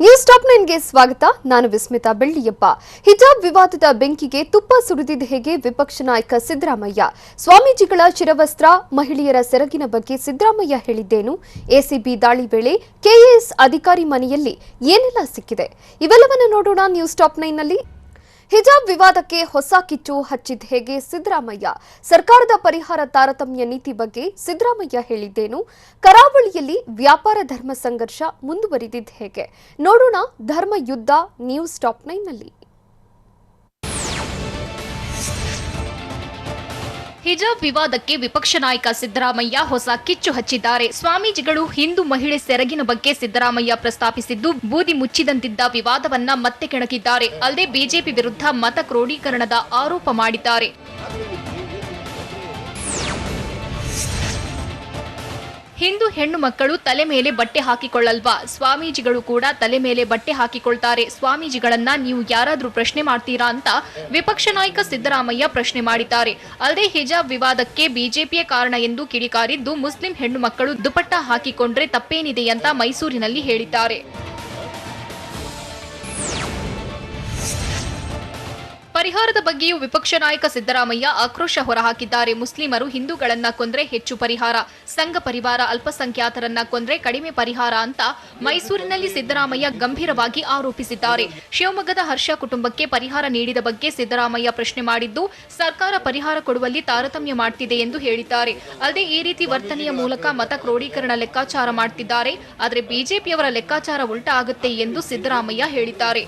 News top 9 ಗೆ ಸ್ವಾಗತ. ನಾನು ವಿಸ್ಮಿತಾ ಬೆಳ್ಳಿಯಪ್ಪ. ಹಿಜಾಬ್ ವಿವಾದದ ಬೆಂಕಿಗೆ ತುಪ್ಪ ಸುರಿದಿದ್ದ ಹೇಗೆ ವಿಪಕ್ಷ ನಾಯಕ ಸಿದ್ದರಾಮಯ್ಯ. ಸ್ವಾಮೀಜಿಗಳ ಶಿರವಸ್ತ್ರ, ಮಹಿಳೆಯರ ಸೆರಗಿನ ಬಗ್ಗೆ ಸಿದ್ದರಾಮಯ್ಯ ಹೇಳಿದ್ದೇನು? ಎಸಿಬಿ ದಾಳಿ ವೇಳೆ ಕೆಎಎಸ್ ಅಧಿಕಾರಿ ಮನೆಯಲ್ಲಿ ಏನೆಲ್ಲ ಸಿಕ್ಕಿದೆ? ಇವೆಲ್ಲವನ್ನು ನೋಡೋಣ ನ್ಯೂಸ್ ಟಾಪ್ 9 ನಲ್ಲಿ. ಹಿಜಾಬ್ ವಿವಾದಕ್ಕೆ ಹೊಸ ಕಿಚ್ಚು ಹಚ್ಚಿದ ಹೇಗೆ ಸಿದ್ದರಾಮಯ್ಯ. ಸರ್ಕಾರದ ಪರಿಹಾರ ತಾರತಮ್ಯ ನೀತಿ ಬಗ್ಗೆ ಸಿದ್ದರಾಮಯ್ಯ ಹೇಳಿದ್ದೇನು? ಕರಾವಳಿಯಲ್ಲಿ ವ್ಯಾಪಾರ ಧರ್ಮ ಸಂಘರ್ಷ ಮುಂದುವರಿದಿದ್ದ ಹೇಗೆ? ನೋಡೋಣ ಧರ್ಮ ಯುದ್ಧ ನ್ಯೂಸ್ ಟಾಪ್ 9 ನಲ್ಲಿ. ಹಿಜಾಬ್ ವಿವಾದಕ್ಕೆ ವಿಪಕ್ಷ ನಾಯಕ ಸಿದ್ದರಾಮಯ್ಯ ಹೊಸ ಕಿಚ್ಚು ಹಚ್ಚಿದ್ದಾರೆ. ಸ್ವಾಮೀಜಿಗಳು ಹಿಂದೂ ಮಹಿಳೆ ಸೆರಗಿನ ಬಗ್ಗೆ ಸಿದ್ದರಾಮಯ್ಯ ಪ್ರಸ್ತಾಪಿಸಿದ್ದು ಬೂದಿ ಮುಚ್ಚಿದಂತಿದ್ದ ವಿವಾದವನ್ನ ಮತ್ತೆ ಕೆಣಕಿದ್ದಾರೆ. ಅಲ್ಲದೆ ಬಿಜೆಪಿ ವಿರುದ್ಧ ಮತ ಕ್ರೋಢೀಕರಣದ ಆರೋಪ ಮಾಡಿದ್ದಾರೆ. ಹಿಂದೂ ಹೆಣ್ಣು ಮಕ್ಕಳು ತಲೆ ಮೇಲೆ ಬಟ್ಟೆ ಹಾಕಿಕೊಳ್ಳಲ್ವಾ? ಸ್ವಾಮೀಜಿಗಳು ಕೂಡ ತಲೆ ಮೇಲೆ ಬಟ್ಟೆ ಹಾಕಿಕೊಳ್ತಾರೆ. ಸ್ವಾಮೀಜಿಗಳನ್ನ ನೀವು ಯಾರಾದ್ರೂ ಪ್ರಶ್ನೆ ಮಾಡ್ತೀರಾ ಅಂತ ವಿಪಕ್ಷ ನಾಯಕ ಸಿದ್ದರಾಮಯ್ಯ ಪ್ರಶ್ನೆ ಮಾಡಿದ್ದಾರೆ. ಅಲ್ಲದೆ ಹಿಜಾಬ್ ವಿವಾದಕ್ಕೆ ಬಿಜೆಪಿಯ ಕಾರಣ ಎಂದು ಕಿಡಿಕಾರಿದ್ದು ಮುಸ್ಲಿಂ ಹೆಣ್ಣು ಮಕ್ಕಳು ದುಪಟ್ಟ ಹಾಕಿಕೊಂಡ್ರೆ ತಪ್ಪೇನಿದೆ ಅಂತ ಮೈಸೂರಿನಲ್ಲಿ ಹೇಳಿದ್ದಾರೆ. ಪರಿಹಾರದ ಬಗ್ಗೆಯೂ ವಿಪಕ್ಷ ನಾಯಕ ಸಿದ್ದರಾಮಯ್ಯ ಆಕ್ರೋಶ ಹೊರಹಾಕಿದ್ದಾರೆ. ಮುಸ್ಲಿಮರು ಹಿಂದೂಗಳನ್ನ ಕೊಂದ್ರೆ ಹೆಚ್ಚು ಪರಿಹಾರ, ಸಂಘ ಪರಿವಾರ ಅಲ್ಪಸಂಖ್ಯಾತರನ್ನ ಕೊಂದ್ರೆ ಕಡಿಮೆ ಪರಿಹಾರ ಅಂತ ಮೈಸೂರಿನಲ್ಲಿ ಸಿದ್ದರಾಮಯ್ಯ ಗಂಭೀರವಾಗಿ ಆರೋಪಿಸಿದ್ದಾರೆ. ಶಿವಮೊಗ್ಗದ ಹರ್ಷ ಕುಟುಂಬಕ್ಕೆ ಪರಿಹಾರ ನೀಡಿದ ಬಗ್ಗೆ ಸಿದ್ದರಾಮಯ್ಯ ಪ್ರಶ್ನೆ ಮಾಡಿದ್ದು ಸರ್ಕಾರ ಪರಿಹಾರ ಕೊಡುವಲ್ಲಿ ತಾರತಮ್ಯ ಮಾಡ್ತಿದೆ ಎಂದು ಹೇಳಿದ್ದಾರೆ. ಅಲ್ಲದೆ ಈ ರೀತಿ ವರ್ತನೆಯ ಮೂಲಕ ಮತ ಕ್ರೋಢೀಕರಣ ಲೆಕ್ಕಾಚಾರ ಮಾಡ್ತಿದ್ದಾರೆ. ಆದರೆ ಬಿಜೆಪಿಯವರ ಲೆಕ್ಕಾಚಾರ ಉಲ್ಟಾ ಆಗುತ್ತೆ ಎಂದು ಸಿದ್ದರಾಮಯ್ಯ ಹೇಳಿದ್ದಾರೆ.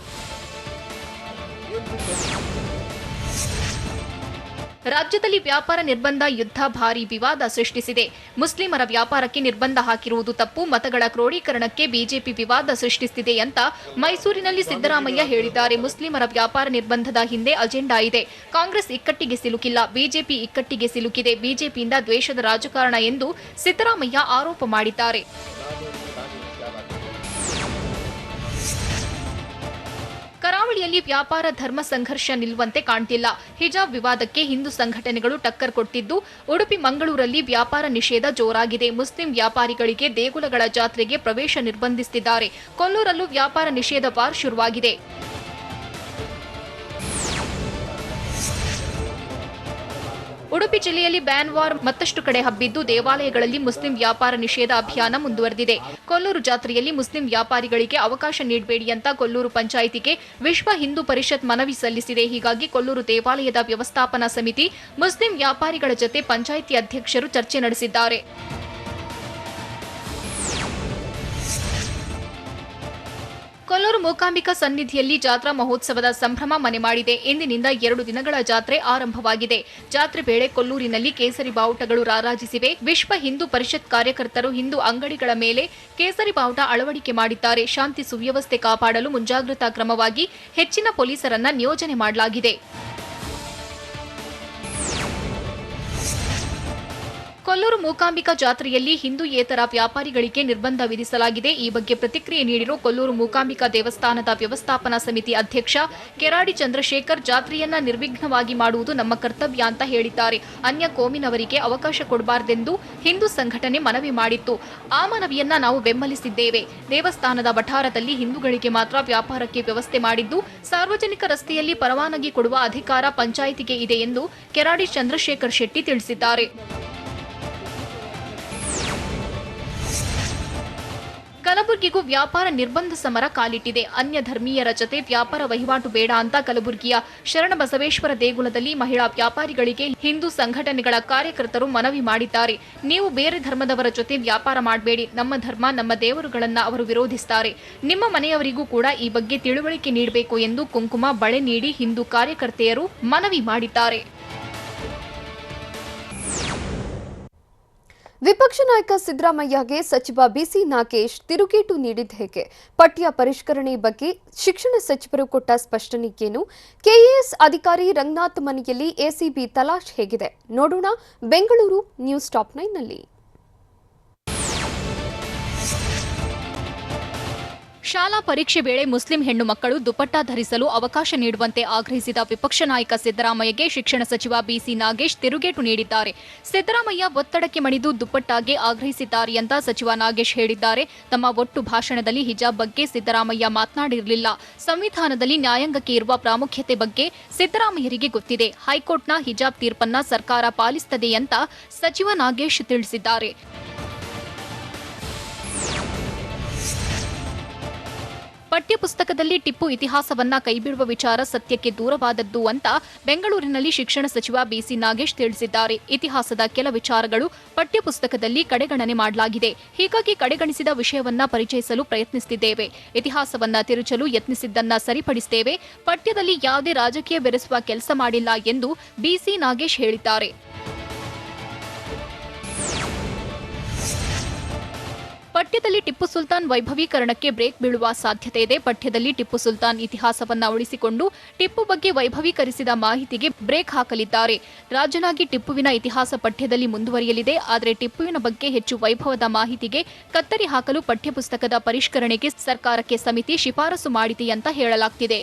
ರಾಜ್ಯದಲ್ಲಿ ವ್ಯಾಪಾರ ನಿರ್ಬಂಧ ಯುದ್ಧ ಭಾರೀ ವಿವಾದ ಸೃಷ್ಟಿಸಿದೆ. ಮುಸ್ಲಿಮರ ವ್ಯಾಪಾರಕ್ಕೆ ನಿರ್ಬಂಧ ಹಾಕಿರುವುದು ತಪ್ಪು, ಮತಗಳ ಕ್ರೋಢೀಕರಣಕ್ಕೆ ಬಿಜೆಪಿ ವಿವಾದ ಸೃಷ್ಟಿಸಿದೆ ಅಂತ ಮೈಸೂರಿನಲ್ಲಿ ಸಿದ್ದರಾಮಯ್ಯ ಹೇಳಿದ್ದಾರೆ. ಮುಸ್ಲಿಮರ ವ್ಯಾಪಾರ ನಿರ್ಬಂಧದ ಹಿಂದೆ ಅಜೆಂಡಾ ಇದೆ. ಕಾಂಗ್ರೆಸ್ ಇಕ್ಕಟ್ಟಿಗೆ ಸಿಲುಕಿಲ್ಲ, ಬಿಜೆಪಿ ಇಕ್ಕಟ್ಟಿಗೆ ಸಿಲುಕಿದೆ. ಬಿಜೆಪಿಯಿಂದ ದ್ವೇಷದ ರಾಜಕಾರಣ ಎಂದು ಸಿದ್ದರಾಮಯ್ಯ ಆರೋಪ ಮಾಡಿದ್ದಾರೆ. ಕರಾವಳಿಯಲ್ಲಿ ವ್ಯಾಪಾರ ಧರ್ಮ ಸಂಘರ್ಷ ನಿಲ್ಲುವಂತೆ ಕಾಣ್ತಿಲ್ಲ. ಹಿಜಾಬ್ ವಿವಾದಕ್ಕೆ ಹಿಂದೂ ಸಂಘಟನೆಗಳು ಟಕ್ಕರ್ ಕೊಟ್ಟಿದ್ದು ಉಡುಪಿ ಮಂಗಳೂರಲ್ಲಿ ವ್ಯಾಪಾರ ನಿಷೇಧ ಜೋರಾಗಿದೆ. ಮುಸ್ಲಿಂ ವ್ಯಾಪಾರಿಗಳಿಗೆ ದೇಗುಲಗಳ ಜಾತ್ರೆಗೆ ಪ್ರವೇಶ ನಿರ್ಬಂಧಿಸುತ್ತಿದ್ದಾರೆ. ಕೊಲ್ಲೂರಲ್ಲೂ ವ್ಯಾಪಾರ ನಿಷೇಧ ವಾರ್ ಶುರುವಾಗಿದೆ. ಉಡುಪಿ ಜಿಲ್ಲೆಯಲ್ಲಿ ಬ್ಯಾನ್ ವಾರ್ ಮತ್ತಷ್ಟು ಕಡೆ ಹಬ್ಬಿದ್ದು ದೇವಾಲಯಗಳಲ್ಲಿ ಮುಸ್ಲಿಂ ವ್ಯಾಪಾರ ನಿಷೇಧ ಅಭಿಯಾನ ಮುಂದುವರೆದಿದೆ. ಕೊಲ್ಲೂರು ಜಾತ್ರೆಯಲ್ಲಿ ಮುಸ್ಲಿಂ ವ್ಯಾಪಾರಿಗಳಿಗೆ ಅವಕಾಶ ನೀಡಬೇಡಿ ಅಂತ ಕೊಲ್ಲೂರು ಪಂಚಾಯಿತಿಗೆ ವಿಶ್ವ ಹಿಂದೂ ಪರಿಷತ್ ಮನವಿ ಸಲ್ಲಿಸಿದೆ. ಹೀಗಾಗಿ ಕೊಲ್ಲೂರು ದೇವಾಲಯದ ವ್ಯವಸ್ಥಾಪನಾ ಸಮಿತಿ ಮುಸ್ಲಿಂ ವ್ಯಾಪಾರಿಗಳ ಜತೆ ಪಂಚಾಯಿತಿ ಅಧ್ಯಕ್ಷರು ಚರ್ಚೆ ನಡೆಸಿದ್ದಾರೆ. ಕೊಲ್ಲೂರು ಮೂಕಾಂಬಿಕಾ ಸನ್ನಿಧಿಯಲ್ಲಿ ಜಾತ್ರಾ ಮಹೋತ್ಸವದ ಸಂಭ್ರಮ ಮನೆ ಮಾಡಿದೆ. ಇಂದಿನಿಂದ 2 ದಿನಗಳ ಜಾತ್ರೆ ಆರಂಭವಾಗಿದೆ. ಜಾತ್ರೆ ವೇಳೆ ಕೊಲ್ಲೂರಿನಲ್ಲಿ ಕೇಸರಿ ಬಾವುಟಗಳು ರಾರಾಜಿಸಿವೆ. ವಿಶ್ವ ಹಿಂದೂ ಪರಿಷತ್ ಕಾರ್ಯಕರ್ತರು ಹಿಂದೂ ಅಂಗಡಿಗಳ ಮೇಲೆ ಕೇಸರಿ ಬಾವುಟ ಅಳವಡಿಕೆ ಮಾಡಿದ್ದಾರೆ. ಶಾಂತಿ ಸುವ್ಯವಸ್ಥೆ ಕಾಪಾಡಲು ಮುಂಜಾಗ್ರತಾ ಕ್ರಮವಾಗಿ ಹೆಚ್ಚಿನ ಪೊಲೀಸರನ್ನ ನಿಯೋಜನೆ ಮಾಡಲಾಗಿದೆ. ಕೊಲ್ಲೂರು ಮೂಕಾಂಬಿಕಾ ಜಾತ್ರೆಯಲ್ಲಿ ಹಿಂದೂಯೇತರ ವ್ಯಾಪಾರಿಗಳಿಗೆ ನಿರ್ಬಂಧ ವಿಧಿಸಲಾಗಿದೆ. ಈ ಬಗ್ಗೆ ಪ್ರತಿಕ್ರಿಯೆ ನೀಡಿರುವ ಕೊಲ್ಲೂರು ಮೂಕಾಂಬಿಕಾ ದೇವಸ್ಥಾನದ ವ್ಯವಸ್ಥಾಪನಾ ಸಮಿತಿ ಅಧ್ಯಕ್ಷ ಕೆರಾಡಿ ಚಂದ್ರಶೇಖರ್, ಜಾತ್ರೆಯನ್ನ ನಿರ್ವಿಘ್ನವಾಗಿ ಮಾಡುವುದು ನಮ್ಮ ಕರ್ತವ್ಯ ಅಂತ ಹೇಳಿದ್ದಾರೆ. ಅನ್ಯ ಕೋಮಿನವರಿಗೆ ಅವಕಾಶ ಕೊಡಬಾರದೆಂದು ಹಿಂದೂ ಸಂಘಟನೆ ಮನವಿ ಮಾಡಿತ್ತು. ಆ ಮನವಿಯನ್ನ ನಾವು ಬೆಂಬಲಿಸಿದ್ದೇವೆ. ದೇವಸ್ಥಾನದ ವಠಾರದಲ್ಲಿ ಹಿಂದೂಗಳಿಗೆ ಮಾತ್ರ ವ್ಯಾಪಾರಕ್ಕೆ ವ್ಯವಸ್ಥೆ ಮಾಡಿದ್ದು ಸಾರ್ವಜನಿಕ ರಸ್ತೆಯಲ್ಲಿ ಪರವಾನಗಿ ಕೊಡುವ ಅಧಿಕಾರ ಪಂಚಾಯಿತಿಗೆ ಇದೆ ಎಂದು ಕೆರಾಡಿ ಚಂದ್ರಶೇಖರ್ ಶೆಟ್ಟಿ ತಿಳಿಸಿದ್ದಾರೆ. ಕಲಬುರಗಿಗೂ ವ್ಯಾಪಾರ ನಿರ್ಬಂಧ ಸಮರ ಕಾಲಿಟ್ಟಿದೆ. ಅನ್ಯ ಧರ್ಮೀಯರ ಜತೆ ವ್ಯಾಪಾರ ವಹಿವಾಟು ಬೇಡ ಅಂತ ಕಲಬುರಗಿಯ ಶರಣಬಸವೇಶ್ವರ ದೇಗುಲದಲ್ಲಿ ಮಹಿಳಾ ವ್ಯಾಪಾರಿಗಳಿಗೆ ಹಿಂದೂ ಸಂಘಟನೆಗಳ ಕಾರ್ಯಕರ್ತರು ಮನವಿ ಮಾಡಿದ್ದಾರೆ. ನೀವು ಬೇರೆ ಧರ್ಮದವರ ಜೊತೆ ವ್ಯಾಪಾರ ಮಾಡಬೇಡಿ, ನಮ್ಮ ಧರ್ಮ ನಮ್ಮ ದೇವರುಗಳನ್ನ ಅವರು ವಿರೋಧಿಸುತ್ತಾರೆ. ನಿಮ್ಮ ಮನೆಯವರಿಗೂ ಕೂಡ ಈ ಬಗ್ಗೆ ತಿಳುವಳಿಕೆ ನೀಡಬೇಕು ಎಂದು ಕುಂಕುಮ ಬಳೆ ನೀಡಿ ಹಿಂದೂ ಕಾರ್ಯಕರ್ತೆಯರು ಮನವಿ ಮಾಡಿದ್ದಾರೆ. ವಿಪಕ್ಷ ನಾಯಕ ಸಿದ್ದರಾಮಯ್ಯಗೆ ಸಚಿವ ಬಿಸಿ ನಾಗೇಶ್ ತಿರುಗೇಟು ನೀಡಿದ ಹೇಗೆ? ಪಠ್ಯ ಪರಿಷ್ಕರಣೆ ಬಗ್ಗೆ ಶಿಕ್ಷಣ ಸಚಿವರು ಕೊಟ್ಟ ಸ್ಪಷ್ಟನೆಗೇನು? ಕೆಎಎಸ್ ಅಧಿಕಾರಿ ರಂಗನಾಥ್ ಮನೆಯಲ್ಲಿ ಎಸಿಬಿ ತಲಾಶ್ ಹೇಗಿದೆ? ನೋಡೋಣ ಬೆಂಗಳೂರು ನ್ಯೂಸ್ ಟಾಪ್ 9 ನಲ್ಲಿ. ಶಾಲಾ ಪರೀಕ್ಷೆ ವೇಳೆ ಮುಸ್ಲಿಂ ಹೆಣ್ಣು ಮಕ್ಕಳು ದುಪಟ್ಟಾ ಧರಿಸಲು ಅವಕಾಶ ನೀಡುವಂತೆ ಆಗ್ರಹಿಸಿದ ವಿಪಕ್ಷ ನಾಯಕ ಸಿದ್ದರಾಮಯ್ಯಗೆ ಶಿಕ್ಷಣ ಸಚಿವ ಬಿಸಿ ನಾಗೇಶ್ ತಿರುಗೇಟು ನೀಡಿದ್ದಾರೆ. ಸಿದ್ದರಾಮಯ್ಯ ಒತ್ತಡಕ್ಕೆ ಮಣಿದು ದುಪಟ್ಟಾಗೆ ಆಗ್ರಹಿಸಿದ್ದಾರೆ ಅಂತ ಸಚಿವ ನಾಗೇಶ್ ಹೇಳಿದ್ದಾರೆ. ತಮ್ಮ ಒಟ್ಟು ಭಾಷಣದಲ್ಲಿ ಹಿಜಾಬ್ ಬಗ್ಗೆ ಸಿದ್ದರಾಮಯ್ಯ ಮಾತನಾಡಿರಲಿಲ್ಲ. ಸಂವಿಧಾನದಲ್ಲಿ ನ್ಯಾಯಾಂಗಕ್ಕೆ ಇರುವ ಪ್ರಾಮುಖ್ಯತೆ ಬಗ್ಗೆ ಸಿದ್ದರಾಮಯ್ಯರಿಗೆ ಗೊತ್ತಿದೆ. ಹೈಕೋರ್ಟ್ನ ಹಿಜಾಬ್ ತೀರ್ಪನ್ನ ಸರ್ಕಾರ ಪಾಲಿಸುತ್ತದೆ ಅಂತ ಸಚಿವ ನಾಗೇಶ್ ತಿಳಿಸಿದ್ದಾರೆ. ಪಠ್ಯಪುಸ್ತಕದಲ್ಲಿ ಟಿಪ್ಪು ಇತಿಹಾಸವನ್ನ ಕೈಬಿಡುವ ವಿಚಾರ ಸತ್ಯಕ್ಕೆ ದೂರವಾದದ್ದು ಅಂತ ಬೆಂಗಳೂರಿನಲ್ಲಿ ಶಿಕ್ಷಣ ಸಚಿವ ಬಿಸಿ ನಾಗೇಶ್ ತಿಳಿಸಿದ್ದಾರೆ. ಇತಿಹಾಸದ ಕೆಲ ವಿಚಾರಗಳು ಪಠ್ಯಪುಸ್ತಕದಲ್ಲಿ ಕಡೆಗಣನೆ ಮಾಡಲಾಗಿದೆ. ಹೀಗಾಗಿ ಕಡೆಗಣಿಸಿದ ವಿಷಯವನ್ನ ಪರಿಚಯಿಸಲು ಪ್ರಯತ್ನಿಸುತ್ತಿದ್ದೇವೆ. ಇತಿಹಾಸವನ್ನ ತಿರುಚಲು ಯತ್ನಿಸಿದ್ದನ್ನ ಸರಿಪಡಿಸುತ್ತೇವೆ. ಪಠ್ಯದಲ್ಲಿ ಯಾವುದೇ ರಾಜಕೀಯ ಬೆರೆಸುವ ಕೆಲಸ ಮಾಡಿಲ್ಲ ಎಂದು ಬಿಸಿ ನಾಗೇಶ್ ಹೇಳಿದ್ದಾರೆ. ಪಠ್ಯದಲ್ಲಿ ಟಿಪ್ಪು ಸುಲ್ತಾನ್ ವೈಭವೀಕರಣಕ್ಕೆ ಬ್ರೇಕ್ ಬೀಳುವ ಸಾಧ್ಯತೆ ಇದೆ. ಪಠ್ಯದಲ್ಲಿ ಟಿಪ್ಪು ಸುಲ್ತಾನ್ ಇತಿಹಾಸವನ್ನ ಉಳಿಸಿಕೊಂಡು ಟಿಪ್ಪು ಬಗ್ಗೆ ವೈಭವೀಕರಿಸಿದ ಮಾಹಿತಿಗೆ ಬ್ರೇಕ್ ಹಾಕಲಿದ್ದಾರೆ. ರಾಜನಾಗಿ ಟಿಪ್ಪುವಿನ ಇತಿಹಾಸ ಪಠ್ಯದಲ್ಲಿ ಮುಂದುವರಿಯಲಿದೆ. ಆದರೆ ಟಿಪ್ಪುವಿನ ಬಗ್ಗೆ ಹೆಚ್ಚು ವೈಭವದ ಮಾಹಿತಿಗೆ ಕತ್ತರಿ ಹಾಕಲು ಪಠ್ಯಪುಸ್ತಕದ ಪರಿಷ್ಕರಣೆಗೆ ಸರ್ಕಾರಕ್ಕೆ ಸಮಿತಿ ಶಿಫಾರಸು ಮಾಡಿದೆ ಅಂತ ಹೇಳಲಾಗ್ತಿದೆ.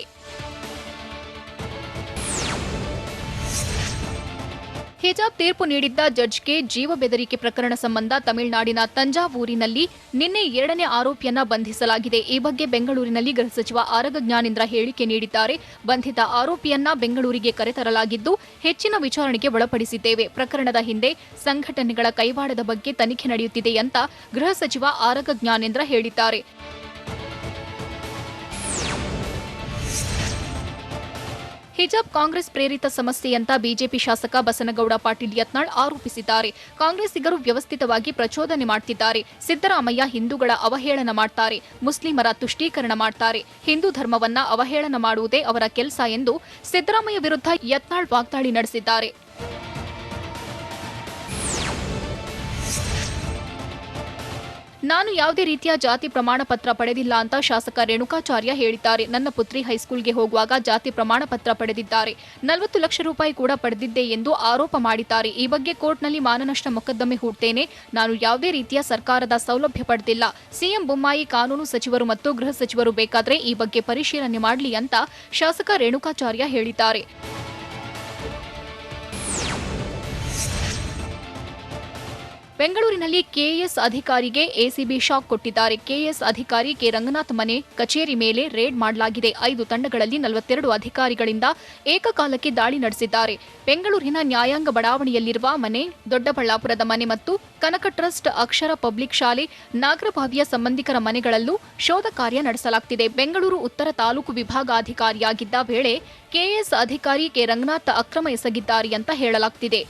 ಹಿಜಾಬ್ ತೀರ್ಪು ನೀಡಿದ್ದ ಜಡ್ಜ್ಗೆ ಜೀವ ಬೆದರಿಕೆ ಪ್ರಕರಣ ಸಂಬಂಧ ತಮಿಳುನಾಡಿನ ತಂಜಾವೂರಿನಲ್ಲಿ ನಿನ್ನೆ 2ನೇ ಆರೋಪಿಯನ್ನ ಬಂಧಿಸಲಾಗಿದೆ. ಈ ಬಗ್ಗೆ ಬೆಂಗಳೂರಿನಲ್ಲಿ ಗೃಹ ಸಚಿವ ಆರಗ ಜ್ಞಾನೇಂದ್ರ ಹೇಳಿಕೆ ನೀಡಿದ್ದಾರೆ. ಬಂಧಿತ ಆರೋಪಿಯನ್ನ ಬೆಂಗಳೂರಿಗೆ ಕರೆತರಲಾಗಿದ್ದು ಹೆಚ್ಚಿನ ವಿಚಾರಣೆಗೆ ಒಳಪಡಿಸಿದ್ದೇವೆ. ಪ್ರಕರಣದ ಹಿಂದೆ ಸಂಘಟನೆಗಳ ಕೈವಾಡದ ಬಗ್ಗೆ ತನಿಖೆ ನಡೆಯುತ್ತಿದೆ ಅಂತ ಗೃಹ ಸಚಿವ ಆರಗ ಜ್ಞಾನೇಂದ್ರ ಹೇಳಿದ್ದಾರೆ. ಹಿಜಾಬ್ ಕಾಂಗ್ರೆಸ್ ಪ್ರೇರಿತ ಸಮಸ್ಯೆ ಅಂತ ಬಿಜೆಪಿ ಶಾಸಕ ಬಸನಗೌಡ ಪಾಟೀಲ್ ಯತ್ನಾಳ್ ಆರೋಪಿಸಿದ್ದಾರೆ. ಕಾಂಗ್ರೆಸ್ಸಿಗರು ವ್ಯವಸ್ಥಿತವಾಗಿ ಪ್ರಚೋದನೆ ಮಾಡುತ್ತಿದ್ದಾರೆ. ಸಿದ್ದರಾಮಯ್ಯ ಹಿಂದೂಗಳ ಅವಹೇಳನ ಮಾಡ್ತಾರೆ, ಮುಸ್ಲಿಮರ ತುಷ್ಟೀಕರಣ ಮಾಡ್ತಾರೆ. ಹಿಂದೂ ಧರ್ಮವನ್ನ ಅವಹೇಳನ ಮಾಡುವುದೇ ಅವರ ಕೆಲಸ ಎಂದು ಸಿದ್ದರಾಮಯ್ಯ ವಿರುದ್ಧ ಯತ್ನಾಳ್ ವಾಗ್ದಾಳಿ ನಡೆಸಿದ್ದಾರೆ. ನಾನು ಯಾವುದೇ ರೀತಿಯ ಜಾತಿ ಪ್ರಮಾಣ ಪತ್ರ ಪಡೆದಿಲ್ಲ ಅಂತ ಶಾಸಕ ರೇಣುಕಾಚಾರ್ಯ ಹೇಳಿದ್ದಾರೆ. ನನ್ನ ಪುತ್ರಿ ಹೈಸ್ಕೂಲ್ಗೆ ಹೋಗುವಾಗ ಜಾತಿ ಪ್ರಮಾಣ ಪತ್ರ ಪಡೆದಿದ್ದಾರೆ. 40 ಲಕ್ಷ ರೂಪಾಯಿ ಕೂಡ ಪಡೆದಿದ್ದೆ ಎಂದು ಆರೋಪ ಮಾಡಿದ್ದಾರೆ. ಈ ಬಗ್ಗೆ ಕೋರ್ಟ್ನಲ್ಲಿ ಮಾನನಷ್ಟ ಮೊಕದ್ದಮೆ ಹೂಡ್ತೇನೆ. ನಾನು ಯಾವುದೇ ರೀತಿಯ ಸರ್ಕಾರದ ಸೌಲಭ್ಯ ಪಡೆದಿಲ್ಲ. ಸಿಎಂ ಬೊಮ್ಮಾಯಿ, ಕಾನೂನು ಸಚಿವರು ಮತ್ತು ಗೃಹ ಸಚಿವರು ಬೇಕಾದರೆ ಈ ಬಗ್ಗೆ ಪರಿಶೀಲನೆ ಮಾಡಲಿ ಅಂತ ಶಾಸಕ ರೇಣುಕಾಚಾರ್ಯ ಹೇಳಿದ್ದಾರೆ. ಬೆಂಗಳೂರಿನಲ್ಲಿ ಕೆಎಎಸ್ ಅಧಿಕಾರಿಗೆ ಎಸಿಬಿ ಶಾಕ್ ಕೊಟ್ಟಿದ್ದಾರೆ. ಕೆಎಎಸ್ ಅಧಿಕಾರಿ ಕೆ ರಂಗನಾಥ್ ಮನೆ, ಕಚೇರಿ ಮೇಲೆ ರೇಡ್ ಮಾಡಲಾಗಿದೆ. 5 ತಂಡಗಳಲ್ಲಿ 42 ಅಧಿಕಾರಿಗಳಿಂದ ಏಕಕಾಲಕ್ಕೆ ದಾಳಿ ನಡೆಸಿದ್ದಾರೆ. ಬೆಂಗಳೂರಿನ ನ್ಯಾಯಾಂಗ ಬಡಾವಣೆಯಲ್ಲಿರುವ ಮನೆ, ದೊಡ್ಡಬಳ್ಳಾಪುರದ ಮನೆ ಮತ್ತು ಕನಕ ಟ್ರಸ್ಟ್, ಅಕ್ಷರ ಪಬ್ಲಿಕ್ ಶಾಲೆ, ನಾಗರಭಾವಿಯ ಸಂಬಂಧಿಕರ ಮನೆಗಳಲ್ಲೂ ಶೋಧ ಕಾರ್ಯ ನಡೆಸಲಾಗುತ್ತಿದೆ. ಬೆಂಗಳೂರು ಉತ್ತರ ತಾಲೂಕು ವಿಭಾಗಾಧಿಕಾರಿಯಾಗಿದ್ದ ವೇಳೆ ಕೆಎಎಸ್ ಅಧಿಕಾರಿ ಕೆ ರಂಗನಾಥ್ ಅಕ್ರಮ ಎಸಗಿದ್ದಾರೆ ಅಂತ ಹೇಳಲಾಗುತ್ತಿದೆ.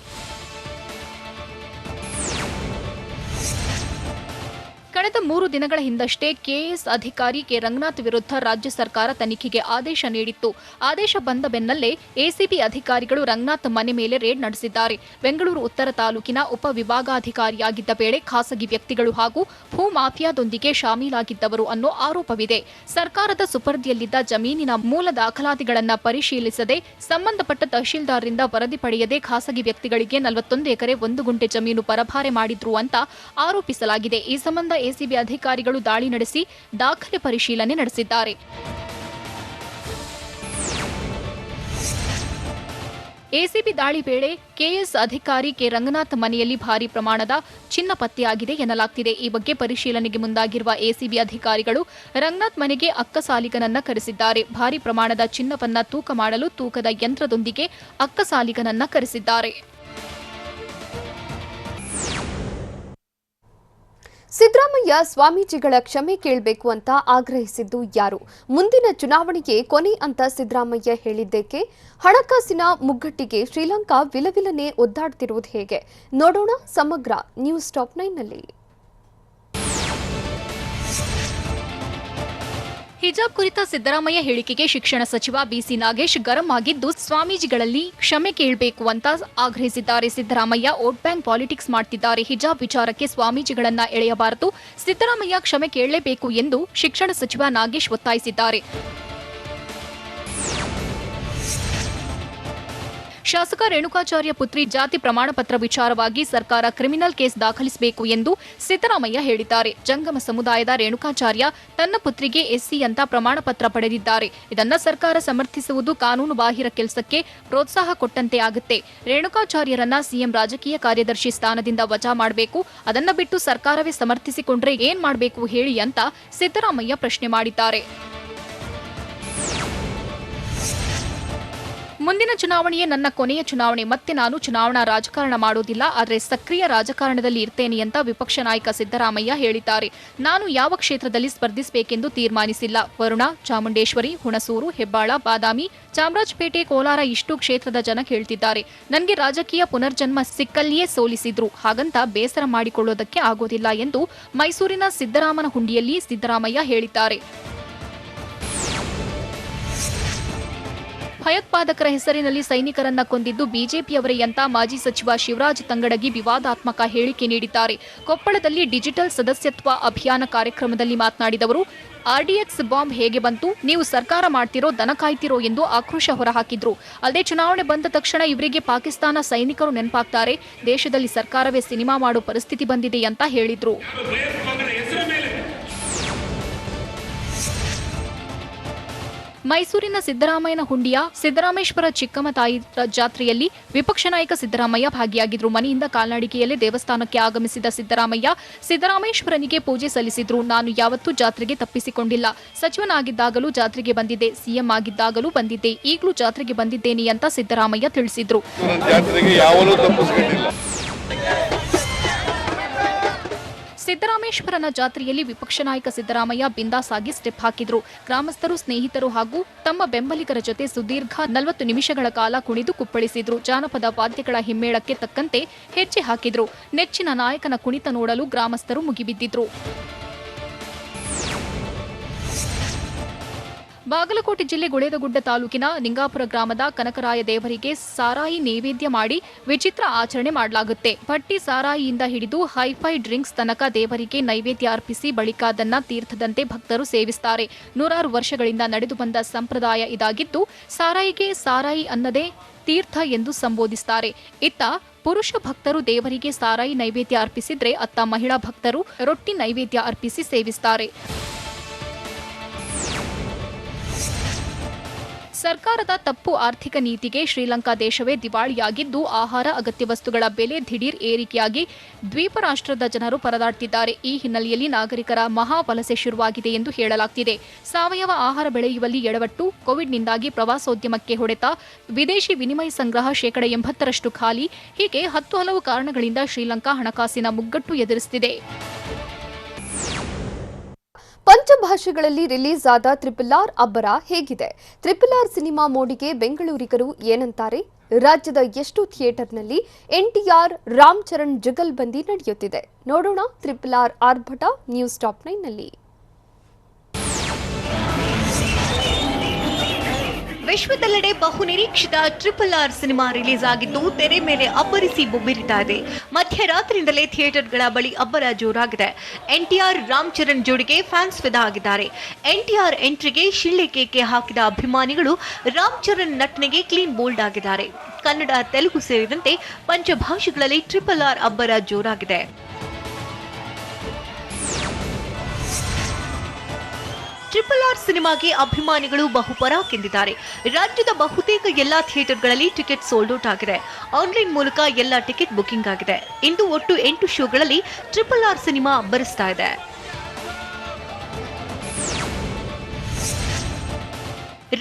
ಕಳೆದ 3 ದಿನಗಳ ಹಿಂದಷ್ಟೇ ಕೆಎಎಸ್ ಅಧಿಕಾರಿ ಕೆ ರಂಗನಾಥ್ ವಿರುದ್ಧ ರಾಜ್ಯ ಸರ್ಕಾರ ತನಿಖೆಗೆ ಆದೇಶ ನೀಡಿತ್ತು. ಆದೇಶ ಬಂದ ಬೆನ್ನಲ್ಲೇ ಎಸಿಬಿ ಅಧಿಕಾರಿಗಳು ರಂಗನಾಥ್ ಮನೆ ಮೇಲೆ ರೇಡ್ ನಡೆಸಿದ್ದಾರೆ. ಬೆಂಗಳೂರು ಉತ್ತರ ತಾಲೂಕಿನ ಉಪವಿಭಾಗಾಧಿಕಾರಿಯಾಗಿದ್ದ ವೇಳೆ ಖಾಸಗಿ ವ್ಯಕ್ತಿಗಳು ಹಾಗೂ ಭೂ ಮಾಫಿಯಾದೊಂದಿಗೆ ಶಾಮೀಲಾಗಿದ್ದವರು ಅನ್ನೋ ಆರೋಪವಿದೆ. ಸರ್ಕಾರದ ಸುಪರ್ದಿಯಲ್ಲಿದ್ದ ಜಮೀನಿನ ಮೂಲ ದಾಖಲಾತಿಗಳನ್ನು ಪರಿಶೀಲಿಸದೆ, ಸಂಬಂಧಪಟ್ಟ ತಹಶೀಲ್ದಾರ್ರಿಂದ ವರದಿ ಪಡೆಯದೆ ಖಾಸಗಿ ವ್ಯಕ್ತಿಗಳಿಗೆ 41 ಎಕರೆ 1 ಗುಂಟೆ ಜಮೀನು ಪರಭಾರೆ ಮಾಡಿದ್ರು ಅಂತ ಆರೋಪಿಸಲಾಗಿದೆ. ಈ ಸಂಬಂಧ ಎಸಿಬಿ ಅಧಿಕಾರಿಗಳು ದಾಳಿ ನಡೆಸಿ ದಾಖಲೆ ಪರಿಶೀಲನೆ ನಡೆಸಿದ್ದಾರೆ. ಎಸಿಬಿ ದಾಳಿ ವೇಳೆ ಕೆಎಎಸ್ ಅಧಿಕಾರಿ ಕೆ ರಂಗನಾಥ್ ಮನೆಯಲ್ಲಿ ಭಾರೀ ಪ್ರಮಾಣದ ಚಿನ್ನ ಪತ್ತೆಯಾಗಿದೆ ಎನ್ನಲಾಗ್ತಿದೆ. ಈ ಬಗ್ಗೆ ಪರಿಶೀಲನೆಗೆ ಮುಂದಾಗಿರುವ ಎಸಿಬಿ ಅಧಿಕಾರಿಗಳು ರಂಗನಾಥ್ ಮನೆಗೆ ಅಕ್ಕಸಾಲಿಗನನ್ನ ಕರೆಸಿದ್ದಾರೆ. ಭಾರೀ ಪ್ರಮಾಣದ ಚಿನ್ನವನ್ನ ತೂಕ ಮಾಡಲು ತೂಕದ ಯಂತ್ರದೊಂದಿಗೆ ಅಕ್ಕಸಾಲಿಗನನ್ನ ಕರೆಸಿದ್ದಾರೆ. ಸಿದ್ದರಾಮಯ್ಯ ಸ್ವಾಮೀಜಿಗಳ ಕ್ಷಮೆ ಕೇಳಬೇಕು ಅಂತ ಆಗ್ರಹಿಸಿದ್ದು ಯಾರು? ಮುಂದಿನ ಚುನಾವಣೆಗೆ ಕೊನೆ ಅಂತ ಸಿದ್ದರಾಮಯ್ಯ ಹೇಳಿದ್ದೇಕೆ? ಹಣಕಾಸಿನ ಮುಗ್ಗಟ್ಟಿಗೆ ಶ್ರೀಲಂಕಾ ವಿಲವಿಲನೆ ಒದ್ದಾಡ್ತಿರುವುದು ಹೇಗೆ? ನೋಡೋಣ ಸಮಗ್ರ ನ್ಯೂಸ್ ಟಾಪ್ 9ನಲ್ಲಿ. ಹಿಜಾಬ್ ಕುರಿತ ಸಿದ್ದರಾಮಯ್ಯ ಹೇಳಿಕೆಗೆ ಶಿಕ್ಷಣ ಸಚಿವ ಬಿಸಿ ನಾಗೇಶ್ ಗರಂ ಆಗಿದ್ದು, ಸ್ವಾಮೀಜಿಗಳಲ್ಲಿ ಕ್ಷಮೆ ಕೇಳಬೇಕು ಅಂತ ಆಗ್ರಹಿಸಿದ್ದಾರೆ. ಸಿದ್ದರಾಮಯ್ಯ ವೋಟ್ ಬ್ಯಾಂಕ್ ಪಾಲಿಟಿಕ್ಸ್ ಮಾಡ್ತಿದ್ದಾರೆ. ಹಿಜಾಬ್ ವಿಚಾರಕ್ಕೆ ಸ್ವಾಮೀಜಿಗಳನ್ನ ಎಳೆಯಬಾರದು. ಸಿದ್ದರಾಮಯ್ಯ ಕ್ಷಮೆ ಕೇಳಲೇಬೇಕು ಎಂದು ಶಿಕ್ಷಣ ಸಚಿವ ನಾಗೇಶ್ ಒತ್ತಾಯಿಸಿದ್ದಾರೆ. ಶಾಸಕ ರೇಣುಕಾಚಾರ್ಯ ಪುತ್ರಿ ಜಾತಿ ಪ್ರಮಾಣ ಪತ್ರ ವಿಚಾರವಾಗಿ ಸರ್ಕಾರ ಕ್ರಿಮಿನಲ್ ಕೇಸ್ ದಾಖಲಿಸಬೇಕು ಎಂದು ಸಿದ್ದರಾಮಯ್ಯ ಹೇಳಿದ್ದಾರೆ. ಜಂಗಮ ಸಮುದಾಯದ ರೇಣುಕಾಚಾರ್ಯ ತನ್ನ ಪುತ್ರಿಗೆ ಎಸ್ಸಿ ಅಂತ ಪ್ರಮಾಣ ಪತ್ರ ಪಡೆದಿದ್ದಾರೆ. ಇದನ್ನ ಸರ್ಕಾರ ಸಮರ್ಥಿಸುವುದು ಕಾನೂನು ಬಾಹಿರ ಕೆಲಸಕ್ಕೆ ಪ್ರೋತ್ಸಾಹ ಕೊಟ್ಟಂತೆ ಆಗುತ್ತೆ. ರೇಣುಕಾಚಾರ್ಯರನ್ನ ಸಿಎಂ ರಾಜಕೀಯ ಕಾರ್ಯದರ್ಶಿ ಸ್ಥಾನದಿಂದ ವಜಾ ಮಾಡಬೇಕು. ಅದನ್ನ ಬಿಟ್ಟು ಸರ್ಕಾರವೇ ಸಮರ್ಥಿಸಿಕೊಂಡ್ರೆ ಏನ್ ಮಾಡಬೇಕು ಹೇಳಿ ಅಂತ ಸಿದ್ದರಾಮಯ್ಯ ಪ್ರಶ್ನೆ ಮಾಡಿದ್ದಾರೆ. ಮುಂದಿನ ಚುನಾವಣೆಯೇ ನನ್ನ ಕೊನೆಯ ಚುನಾವಣೆ. ಮತ್ತೆ ನಾನು ಚುನಾವಣಾ ರಾಜಕಾರಣ ಮಾಡೋದಿಲ್ಲ, ಆದರೆ ಸಕ್ರಿಯ ರಾಜಕಾರಣದಲ್ಲಿ ಇರ್ತೇನೆ ಅಂತ ವಿಪಕ್ಷ ನಾಯಕ ಸಿದ್ದರಾಮಯ್ಯ ಹೇಳಿದ್ದಾರೆ. ನಾನು ಯಾವ ಕ್ಷೇತ್ರದಲ್ಲಿ ಸ್ಪರ್ಧಿಸಬೇಕೆಂದು ತೀರ್ಮಾನಿಸಿಲ್ಲ. ವರುಣ, ಚಾಮುಂಡೇಶ್ವರಿ, ಹುಣಸೂರು, ಹೆಬ್ಬಾಳ, ಬಾದಾಮಿ, ಚಾಮರಾಜಪೇಟೆ, ಕೋಲಾರ ಇಷ್ಟು ಕ್ಷೇತ್ರದ ಜನ ಕೇಳ್ತಿದ್ದಾರೆ. ನನಗೆ ರಾಜಕೀಯ ಪುನರ್ಜನ್ಮ ಸಿಕ್ಕಲ್ಲಿಯೇ ಸೋಲಿಸಿದ್ರು, ಹಾಗಂತ ಬೇಸರ ಮಾಡಿಕೊಳ್ಳೋದಕ್ಕೆ ಆಗೋದಿಲ್ಲ ಎಂದು ಮೈಸೂರಿನ ಸಿದ್ದರಾಮನ ಹುಂಡಿಯಲ್ಲಿ ಸಿದ್ದರಾಮಯ್ಯ ಹೇಳಿದ್ದಾರೆ. ಭಯೋತ್ಪಾದಕರ ಹೆಸರಿನಲ್ಲಿ ಸೈನಿಕರನ್ನ ಕೊಂದಿದ್ದು ಬಿಜೆಪಿಯವರೇ ಅಂತ ಮಾಜಿ ಸಚಿವ ಶಿವರಾಜ್ ತಂಗಡಗಿ ವಿವಾದಾತ್ಮಕ ಹೇಳಿಕೆ ನೀಡಿದ್ದಾರೆ. ಕೊಪ್ಪಳದಲ್ಲಿ ಡಿಜಿಟಲ್ ಸದಸ್ಯತ್ವ ಅಭಿಯಾನ ಕಾರ್ಯಕ್ರಮದಲ್ಲಿ ಮಾತನಾಡಿದವರು, ಆರ್ಡಿಎಕ್ಸ್ ಬಾಂಬ್ ಹೇಗೆ ಬಂತು, ನೀವು ಸರ್ಕಾರ ಮಾಡ್ತಿರೋ ದನ ಕಾಯ್ತಿರೋ ಎಂದು ಆಕ್ರೋಶ ಹೊರಹಾಕಿದ್ರು. ಅಲ್ಲದೆ ಚುನಾವಣೆ ಬಂದ ತಕ್ಷಣ ಇವರಿಗೆ ಪಾಕಿಸ್ತಾನ ಸೈನಿಕರು ನೆನಪಾಗ್ತಾರೆ, ದೇಶದಲ್ಲಿ ಸರ್ಕಾರವೇ ಸಿನಿಮಾ ಮಾಡೋ ಪರಿಸ್ಥಿತಿ ಬಂದಿದೆ ಅಂತ ಹೇಳಿದ್ರು. ಮೈಸೂರಿನ ಸಿದ್ದರಾಮಯ್ಯನ ಹುಂಡಿಯ ಸಿದ್ದರಾಮೇಶ್ವರ ಚಿಕ್ಕಮ್ಮ ತಾಯಿ ಜಾತ್ರೆಯಲ್ಲಿ ವಿಪಕ್ಷ ನಾಯಕ ಸಿದ್ದರಾಮಯ್ಯ ಭಾಗಿಯಾಗಿದ್ರು. ಮನೆಯಿಂದ ಕಾಲ್ನಡಿಗೆಯಲ್ಲೇ ದೇವಸ್ಥಾನಕ್ಕೆ ಆಗಮಿಸಿದ ಸಿದ್ದರಾಮಯ್ಯ ಸಿದ್ದರಾಮೇಶ್ವರನಿಗೆ ಪೂಜೆ ಸಲ್ಲಿಸಿದ್ರು. ನಾನು ಯಾವತ್ತೂ ಜಾತ್ರೆಗೆ ತಪ್ಪಿಸಿಕೊಂಡಿಲ್ಲ. ಸಚಿವನಾಗಿದ್ದಾಗಲೂ ಜಾತ್ರೆಗೆ ಬಂದಿದ್ದೆ, ಸಿಎಂ ಆಗಿದ್ದಾಗಲೂ ಬಂದಿದ್ದೆ, ಈಗಲೂ ಜಾತ್ರೆಗೆ ಬಂದಿದ್ದೇನೆ ಅಂತ ಸಿದ್ದರಾಮಯ್ಯ ತಿಳಿಸಿದ್ರು. ಸಿದ್ದರಾಮೇಶ್ವರನ ಜಾತ್ರೆಯಲ್ಲಿ ವಿಪಕ್ಷ ನಾಯಕ ಸಿದ್ದರಾಮಯ್ಯ ಬಿಂದಾಸ್ ಆಗಿ ಸ್ಟೆಪ್ ಹಾಕಿದ್ರು. ಗ್ರಾಮಸ್ಥರು, ಸ್ನೇಹಿತರು ಹಾಗೂ ತಮ್ಮ ಬೆಂಬಲಿಗರ ಜೊತೆ ಸುದೀರ್ಘ 40 ನಿಮಿಷಗಳ ಕಾಲ ಕುಣಿದು ಕುಪ್ಪಳಿಸಿದ್ರು. ಜಾನಪದ ವಾದ್ಯಗಳ ಹಿಮ್ಮೇಳಕ್ಕೆ ತಕ್ಕಂತೆ ಹೆಜ್ಜೆ ಹಾಕಿದ್ರು. ನೆಚ್ಚಿನ ನಾಯಕನ ಕುಣಿತ ನೋಡಲು ಗ್ರಾಮಸ್ಥರು ಮುಗಿಬಿದ್ದಿದ್ರು. ಬಾಗಲಕೋಟೆ ಜಿಲ್ಲೆ ಗುಳೇದಗುಡ್ಡ ತಾಲೂಕಿನ ನಿಂಗಾಪುರ ಗ್ರಾಮದ ಕನಕರಾಯ ದೇವರಿಗೆ ಸಾರಾಯಿ ನೈವೇದ್ಯ ಮಾಡಿ ವಿಚಿತ್ರ ಆಚರಣೆ ಮಾಡಲಾಗುತ್ತೆ. ಭಟ್ಟಿ ಸಾರಾಯಿಯಿಂದ ಹಿಡಿದು ಹೈಫೈ ಡ್ರಿಂಕ್ಸ್ ತನಕ ದೇವರಿಗೆ ನೈವೇದ್ಯ ಅರ್ಪಿಸಿ ಬಳಿಕ ಅದನ್ನ ತೀರ್ಥದಂತೆ ಭಕ್ತರು ಸೇವಿಸುತ್ತಾರೆ. 100 ವರ್ಷಗಳಿಂದ ನಡೆದು ಬಂದ ಸಂಪ್ರದಾಯ ಇದಾಗಿದ್ದು, ಸಾರಾಯಿಗೆ ಸಾರಾಯಿ ಅನ್ನದೇ ತೀರ್ಥ ಎಂದು ಸಂಬೋಧಿಸುತ್ತಾರೆ. ಇತ್ತ ಪುರುಷ ಭಕ್ತರು ದೇವರಿಗೆ ಸಾರಾಯಿ ನೈವೇದ್ಯ ಅರ್ಪಿಸಿದ್ರೆ, ಅತ್ತ ಮಹಿಳಾ ಭಕ್ತರು ರೊಟ್ಟಿ ನೈವೇದ್ಯ ಅರ್ಪಿಸಿ ಸೇವಿಸುತ್ತಾರೆ. ಸರ್ಕಾರದ ತಪ್ಪು ಆರ್ಥಿಕ ನೀತಿಗೆ ಶ್ರೀಲಂಕಾ ದೇಶವೇ ದಿವಾಳಿಯಾಗಿದ್ದು, ಆಹಾರ ಅಗತ್ಯ ವಸ್ತುಗಳ ಬೆಲೆ ದಿಢೀರ್ ಏರಿಕೆಯಾಗಿ ದ್ವೀಪ ರಾಷ್ಟ್ರದ ಜನರು ಪರದಾಡ್ತಿದ್ದಾರೆ. ಈ ಹಿನ್ನೆಲೆಯಲ್ಲಿ ನಾಗರಿಕರ ಮಹಾ ವಲಸೆ ಶುರುವಾಗಿದೆ ಎಂದು ಹೇಳಲಾಗ್ತಿದೆ. ಸಾವಯವ ಆಹಾರ ಬೆಳೆಯುವಲ್ಲಿ ಎಡವಟ್ಟು, ಕೋವಿಡ್ನಿಂದಾಗಿ ಪ್ರವಾಸೋದ್ಯಮಕ್ಕೆ ಹೊಡೆತ, ವಿದೇಶಿ ವಿನಿಮಯ ಸಂಗ್ರಹ 80% ಖಾಲಿ, ಹೀಗೆ 10 ಹಲವು ಕಾರಣಗಳಿಂದ ಶ್ರೀಲಂಕಾ ಹಣಕಾಸಿನ ಮುಗ್ಗಟ್ಟು ಎದುರಿಸುತ್ತಿದೆ. ಪಂಚಭಾಷೆಗಳಲ್ಲಿ ರಿಲೀಸ್ ಆದ RRR ಅಬ್ಬರ ಹೇಗಿದೆ? RRR ಸಿನಿಮಾ ಮೋಡಿಗೆ ಬೆಂಗಳೂರಿಗರು ಏನಂತಾರೆ? ರಾಜ್ಯದ ಎಷ್ಟು ಥಿಯೇಟರ್ನಲ್ಲಿ NTR ರಾಮ್ ಚರಣ್ ಜುಗಲ್ಬಂದಿ ನಡೆಯುತ್ತಿದೆ? ನೋಡೋಣ RRR ಆರ್ಭಟ ನ್ಯೂಸ್ ಟಾಪ್ 9 ನಲ್ಲಿ. ವಿಶ್ವದೆಲ್ಲೆಡೆ ಬಹುನಿರೀಕ್ಷಿತ RRR ಸಿನಿಮಾ ರಿಲೀಸ್ ಆಗಿದ್ದು ತೆರೆ ಮೇಲೆ ಅಬ್ಬರಿಸಿ ಬೊಬ್ಬಿರಿತಾ ಇದೆ. ಮಧ್ಯರಾತ್ರಿಯಿಂದಲೇ ಥಿಯೇಟರ್ಗಳ ಬಳಿ ಅಬ್ಬರ ಜೋರಾಗಿದೆ. NTR ರಾಮ್ ಚರಣ್ ಜೋಡಿಗೆ ಫ್ಯಾನ್ಸ್ ಫಿದಾ ಆಗಿದ್ದಾರೆ. NTR ಎಂಟ್ರಿಗೆ ಶಿಳ್ಳೆ ಕೇಕೆ ಹಾಕಿದ ಅಭಿಮಾನಿಗಳು ರಾಮ್ ಚರಣ್ ನಟನೆಗೆ ಕ್ಲೀನ್ ಬೋಲ್ಡ್ ಆಗಿದ್ದಾರೆ. ಕನ್ನಡ, ತೆಲುಗು ಸೇರಿದಂತೆ ಪಂಚಭಾಷೆಗಳಲ್ಲಿ RRR ಅಬ್ಬರ ಜೋರಾಗಿದೆ. RRR ಸಿನಿಮಾಗೆ ಅಭಿಮಾನಿಗಳು ಬಹುಪರಾಕೆಂದಿದ್ದಾರೆ. ರಾಜ್ಯದ ಬಹುತೇಕ ಎಲ್ಲಾ ಥಿಯೇಟರ್ಗಳಲ್ಲಿ ಟಿಕೆಟ್ ಸೋಲ್ಡ್ ಔಟ್ ಆಗಿದೆ. ಆನ್ಲೈನ್ ಮೂಲಕ ಎಲ್ಲ ಟಿಕೆಟ್ ಬುಕಿಂಗ್ ಆಗಿದೆ. ಇಂದು ಒಟ್ಟು 8 ಶೋಗಳಲ್ಲಿ RRR ಸಿನಿಮಾ ಅಬ್ಬರಿಸ್ತಾ ಇದೆ.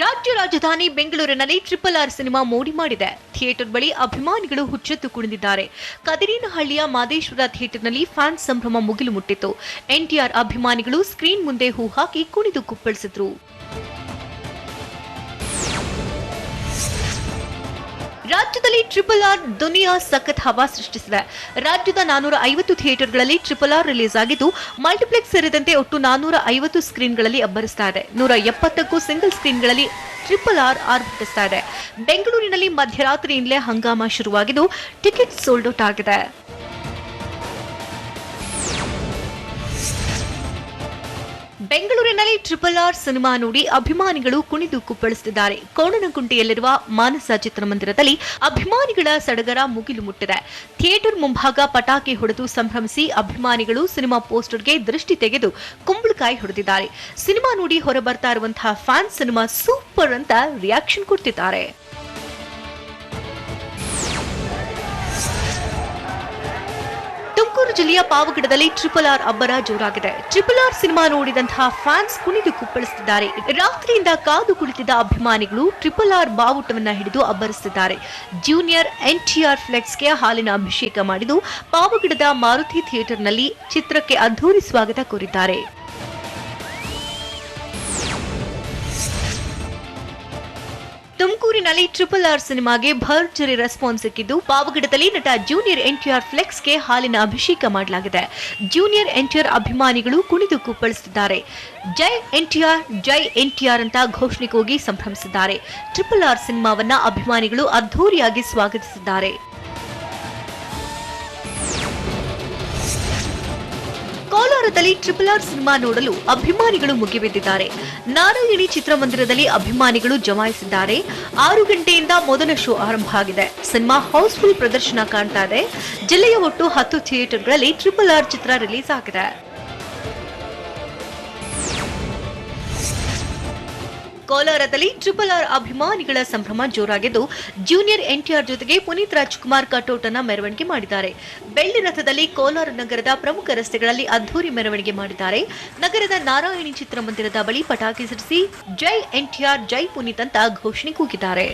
ರಾಜ್ಯ ರಾಜಧಾನಿ ಬೆಂಗಳೂರಿನಲ್ಲಿ RRR ಸಿನಿಮಾ ಮೋಡಿ ಮಾಡಿದೆ. ಥಿಯೇಟರ್ ಬಳಿ ಅಭಿಮಾನಿಗಳು ಹುಚ್ಚೆತ್ತು ಕುಣಿದಿದ್ದಾರೆ. ಕದಿರಿನಹಳ್ಳಿಯ ಮಾದೇಶ್ವರ ಥಿಯೇಟರ್ನಲ್ಲಿ ಫ್ಯಾನ್ಸ್ ಸಂಭ್ರಮ ಮುಗಿಲು ಮುಟ್ಟಿತ್ತು. NTR ಅಭಿಮಾನಿಗಳು ಸ್ಕ್ರೀನ್ ಮುಂದೆ ಹೂ ಹಾಕಿ ಕುಣಿದು ಕುಪ್ಪಳಿಸಿದ್ರು. ರಾಜ್ಯದಲ್ಲಿ RRR ದುನಿಯಾ ಸಖತ್ ಹವಾ ಸೃಷ್ಟಿಸಿದೆ. ರಾಜ್ಯದ 450 ಥಿಯೇಟರ್ಗಳಲ್ಲಿ RRR ರಿಲೀಸ್ ಆಗಿದ್ದು, ಮಲ್ಟಿಪ್ಲೆಕ್ಸ್ ಸೇರಿದಂತೆ ಒಟ್ಟು 450 ಸ್ಕ್ರೀನ್ಗಳಲ್ಲಿ ಅಬ್ಬರಿಸ್ತಾ ಇದೆ. 170ಕ್ಕೂ ಸಿಂಗಲ್ ಸ್ಕ್ರೀನ್ಗಳಲ್ಲಿ RRR ಆರ್ಭಟಿಸ್ತಾ ಇದೆ. ಬೆಂಗಳೂರಿನಲ್ಲಿ ಮಧ್ಯರಾತ್ರಿಯಿಂದಲೇ ಹಂಗಾಮ ಶುರುವಾಗಿದ್ದು, ಟಿಕೆಟ್ ಸೋಲ್ಡ್ ಔಟ್ ಆಗಿದೆ. ಬೆಂಗಳೂರಿನಲ್ಲಿ RRR ಸಿನಿಮಾ ನೋಡಿ ಅಭಿಮಾನಿಗಳು ಕುಣಿದು ಕುಪ್ಪಳಿಸುತ್ತಿದ್ದಾರೆ. ಕೋಣನಕುಂಟೆಯಲ್ಲಿರುವ ಮಾನಸ ಚಿತ್ರಮಂದಿರದಲ್ಲಿ ಅಭಿಮಾನಿಗಳ ಸಡಗರ ಮುಗಿಲು ಮುಟ್ಟಿದೆ. ಥಿಯೇಟರ್ ಮುಂಭಾಗ ಪಟಾಕಿ ಹೊಡೆದು ಸಂಭ್ರಮಿಸಿ ಅಭಿಮಾನಿಗಳು ಸಿನಿಮಾ ಪೋಸ್ಟರ್ಗೆ ದೃಷ್ಟಿ ತೆಗೆದು ಕುಂಬಳಕಾಯಿ ಹೊಡೆದಿದ್ದಾರೆ. ಸಿನಿಮಾ ನೋಡಿ ಹೊರಬರ್ತಾ ಇರುವಂತಹ ಫ್ಯಾನ್ ಸಿನಿಮಾ ಸೂಪರ್ ಅಂತ ರಿಯಾಕ್ಷನ್ ಕೊಡ್ತಿದ್ದಾರೆ. ತುಮಕೂರು ಜಿಲ್ಲೆಯ ಪಾವಗಡದಲ್ಲಿ RRR ಅಬ್ಬರ ಜೋರಾಗಿದೆ. RRR ಸಿನಿಮಾ ನೋಡಿದಂತಹ ಫ್ಯಾನ್ಸ್ ಕುಣಿದು ಕುಪ್ಪಳಿಸುತ್ತಿದ್ದಾರೆ. ರಾತ್ರಿಯಿಂದ ಕಾದು ಕುಳಿತಿದ್ದ ಅಭಿಮಾನಿಗಳು RRR ಬಾವುಟವನ್ನ ಹಿಡಿದು ಅಬ್ಬರಿಸುತ್ತಿದ್ದಾರೆ. ಜೂನಿಯರ್ NTR ಫ್ಲೆಕ್ಸ್ಗೆ ಹಾಲಿನ ಅಭಿಷೇಕ ಮಾಡಿದ್ದು ಪಾವಗಡದ ಮಾರುತಿ ಥಿಯೇಟರ್ನಲ್ಲಿ ಚಿತ್ರಕ್ಕೆ ಅದ್ಧೂರಿ ಸ್ವಾಗತ ಕೋರಿದ್ದಾರೆ. ತುಮಕೂರಿನಲ್ಲಿ RRR ಸಿನಿಮಾಗೆ ಭರ್ಜರಿ ರೆಸ್ಪಾನ್ಸ್ ಸಿಕ್ಕಿದ್ದು ಪಾವಗಡದಲ್ಲಿ ನಟ ಜೂನಿಯರ್ NTR ಫ್ಲೆಕ್ಸ್ಗೆ ಹಾಲಿನ ಅಭಿಷೇಕ ಮಾಡಲಾಗಿದೆ. ಜೂನಿಯರ್ NTR ಅಭಿಮಾನಿಗಳು ಕುಣಿದು ಕುಪ್ಪಳಿಸುತ್ತಿದ್ದಾರೆ. ಜೈ NTR ಅಂತ ಘೋಷಣೆ ಕೂಗಿ ಸಂಭ್ರಮಿಸಿದ್ದಾರೆ. RRR ಸಿನಿಮಾವನ್ನ ಅಭಿಮಾನಿಗಳು ಅದ್ಧೂರಿಯಾಗಿ ಸ್ವಾಗತಿಸಿದ್ದಾರೆ. ಕೋಲಾರದಲ್ಲಿ RRR ಸಿನಿಮಾ ನೋಡಲು ಅಭಿಮಾನಿಗಳು ಮುಗಿಬಿದ್ದಿದ್ದಾರೆ. ನಾರಾಯಣಿ ಚಿತ್ರಮಂದಿರದಲ್ಲಿ ಅಭಿಮಾನಿಗಳು ಜಮಾಯಿಸಿದ್ದಾರೆ. 6 ಗಂಟೆಯಿಂದ ಮೊದಲ ಶೋ ಆರಂಭ ಆಗಿದೆ. ಸಿನಿಮಾ ಹೌಸ್ಫುಲ್ ಪ್ರದರ್ಶನ ಕಾಣ್ತಾ ಇದೆ. ಜಿಲ್ಲೆಯ ಒಟ್ಟು 10 ಥಿಯೇಟರ್ಗಳಲ್ಲಿ RRR ಚಿತ್ರ ರಿಲೀಸ್ ಆಗಿದೆ. ಕೋಲಾರದಲ್ಲಿ RRR ಅಭಿಮಾನಿಗಳ ಸಂಭ್ರಮ ಜೋರಾಗಿದ್ದು ಜೂನಿಯರ್ NTR ಜೊತೆಗೆ ಪುನೀತ್ ರಾಜ್ಕುಮಾರ್ ಕಟೌಟ್ ಅನ್ನ ಮೆರವಣಿಗೆ ಮಾಡಿದ್ದಾರೆ. ಬೆಳ್ಳಿ ರಥದಲ್ಲಿ ಕೋಲಾರ ನಗರದ ಪ್ರಮುಖ ರಸ್ತೆಗಳಲ್ಲಿ ಅದ್ಧೂರಿ ಮೆರವಣಿಗೆ ಮಾಡಿದ್ದಾರೆ. ನಗರದ ನಾರಾಯಣಿ ಚಿತ್ರಮಂದಿರದ ಬಳಿ ಪಟಾಕಿ ಸಿಡಿಸಿ ಜೈ NTR ಜೈ ಪುನೀತ್ ಅಂತ ಘೋಷಣೆ ಕೂಗಿದ್ದಾರೆ.